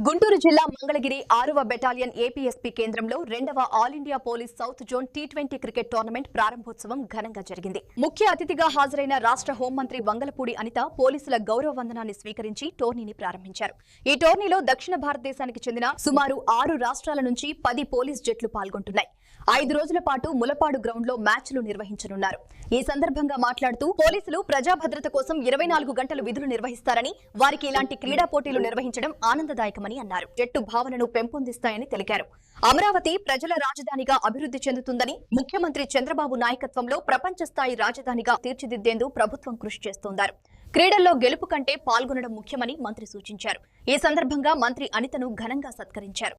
గుంటూరు జిల్లా మంగళగిరి 6వ battalion APSP కేంద్రంలో 2వ all India police south zone T20 cricket tournament ప్రారంభోత్సవం ఘనంగా జరిగింది. ముఖ్య అతిథిగా హాజరైన రాష్ట్ర హోంమంత్రి వంగలపూడి అనిత పోలీసుల గౌరవ వందనాన్ని స్వీకరించి టోర్నీని ప్రారంభించారు. ఈ టోర్నీలో దక్షిణ భారతదేశానికి చెందిన సుమారు 6 రాష్ట్రాల నుంచి 10 పోలీస్ జట్లు పాల్గొంటున్నాయి. 5 రోజుల పాటు ములపాడు గ్రౌండ్ లో మ్యాచ్లు నిర్వహించనున్నారు. ఈ సందర్భంగా మాట్లాడుతూ పోలీసులు ప్రజా భద్రత కోసం 24 గంటలు విధులు నిర్వహిస్తారని, వారికి ఇలాంటి క్రీడా పోటీలు నిర్వహించడం ఆనందదాయకమని అన్నారు. జట్టు భావనను పెంపొందిస్తాయని తెలిపారు. అమరావతి ప్రజల రాజధానిగా అభివృద్ధి చెందుతుందని, ముఖ్యమంత్రి చంద్రబాబు నాయకత్వంలో ప్రపంచ స్థాయి రాజధానిగా తీర్చిదిద్దేందుకు ప్రభుత్వం కృషి చేస్తోందన్నారు. క్రీడల్లో గెలుపు కంటే పాల్గొనడం ముఖ్యమని మంత్రి సూచించారు. ఈ సందర్భంగా మంత్రి అనితను ఘనంగా సత్కరించారు.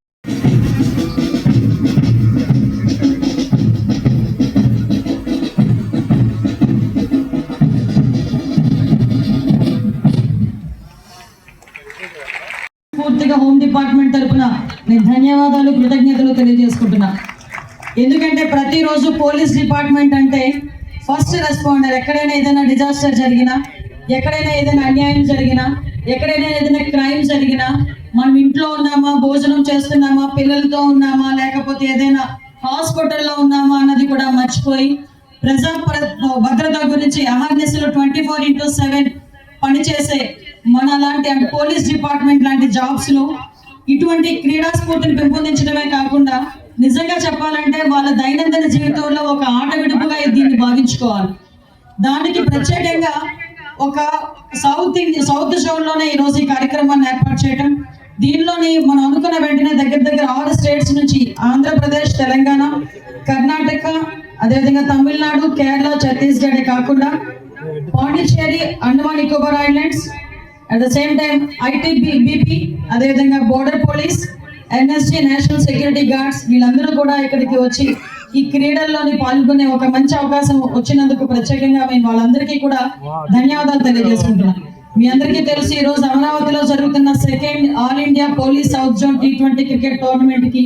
పూర్తిగా హోమ్ డిపార్ట్మెంట్ తరఫున నేను ధన్యవాదాలు, కృతజ్ఞతలు తెలియజేసుకుంటున్నా. ఎందుకంటే ప్రతిరోజు పోలీస్ డిపార్ట్మెంట్ అంటే ఫస్ట్ రెస్పాండర్. ఎక్కడైనా ఏదైనా డిజాస్టర్ జరిగినా, ఎక్కడైనా ఏదైనా అన్యాయం జరిగినా, ఎక్కడైనా ఏదైనా క్రైమ్ జరిగినా, మనం ఇంట్లో ఉన్నామా, భోజనం చేస్తున్నామా, పిల్లలతో ఉన్నామా, లేకపోతే ఏదైనా హాస్పిటల్లో ఉన్నామా అన్నది కూడా మర్చిపోయి ప్రజా భద్రత గురించి అహర్నిశలు 24/7 పనిచేసే మన లాంటి అంటే పోలీస్ డిపార్ట్మెంట్ లాంటి జాబ్స్ లో ఇటువంటి క్రీడా స్ఫూర్తిని పెంపొందించడమే కాకుండా నిజంగా చెప్పాలంటే వాళ్ళ దైనందిన జీవితంలో ఒక ఆట విడుపుగా దీన్ని భావించుకోవాలి. దానికి ప్రత్యేకంగా ఒక సౌత్ జోన్ లోనే ఈ రోజు ఈ కార్యక్రమాన్ని ఏర్పాటు చేయడం, దీనిలోని మనం అనుకున్న వెంటనే దగ్గర 6 స్టేట్స్ నుంచి ఆంధ్రప్రదేశ్, తెలంగాణ, కర్ణాటక, అదేవిధంగా తమిళనాడు, కేరళ, ఛత్తీస్గఢ్ కాకుండా Pondicherry, Andaman Nicobar islands, at the same time ITBP, అదేవిధంగా border police, NSG, national security guards వీళ్ళందరూ కూడా ఇక్కడికి వచ్చి ఈ క్రీడల్లోని పాల్గొనే ఒక మంచి అవకాశం వచ్చినందుకు ప్రత్యేకంగా మేము వాళ్ళందరికీ కూడా ధన్యవాదాలు తెలియజేసుకుంటున్నాం. మీ అందరికీ తెలుసు, ఈ రోజు అమరావతిలో జరుగుతున్న 2nd all India police south zone T20 cricket tournament కి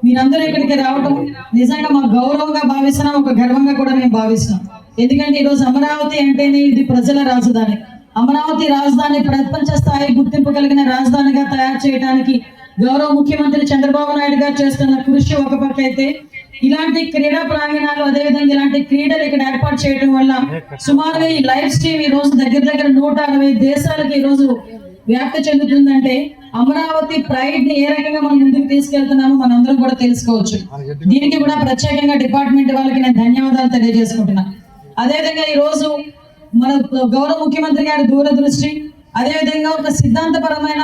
మీరందరూ ఇక్కడికి రావడం నిజంగా మాకు గౌరవంగా భావిస్తున్నాం, ఒక గర్వంగా కూడా మేము భావిస్తున్నాం. ఎందుకంటే ఈ రోజు అమరావతి అంటేనే ఇది ప్రజల రాజధాని. అమరావతి రాజధాని ప్రపంచ స్థాయి గుర్తింపు కలిగిన రాజధానిగా తయారు చేయడానికి గౌరవ ముఖ్యమంత్రి చంద్రబాబు నాయుడు గారు చేస్తున్న కృషి ఒక పక్క అయితే, ఇలాంటి క్రీడా ప్రాంగణాలు అదేవిధంగా ఇలాంటి క్రీడలు ఇక్కడ ఏర్పాటు చేయడం వల్ల సుమారుగా ఈ లైవ్ స్ట్రీమ్ ఈ రోజు దగ్గర 160 దేశాలకు ఈ రోజు వ్యాప్తి చెందుతుందంటే అమరావతి ప్రైడ్ ని ఏ రకంగా మనం ముందుకు తీసుకెళ్తున్నామో మనందరం కూడా తెలుసుకోవచ్చు. దీనికి కూడా ప్రత్యేకంగా డిపార్ట్మెంట్ వాళ్ళకి నేను ధన్యవాదాలు తెలియజేసుకుంటున్నా. అదేవిధంగా ఈ రోజు మన గౌరవ ముఖ్యమంత్రి గారి దూరదృష్టి, అదేవిధంగా ఒక సిద్ధాంతపరమైన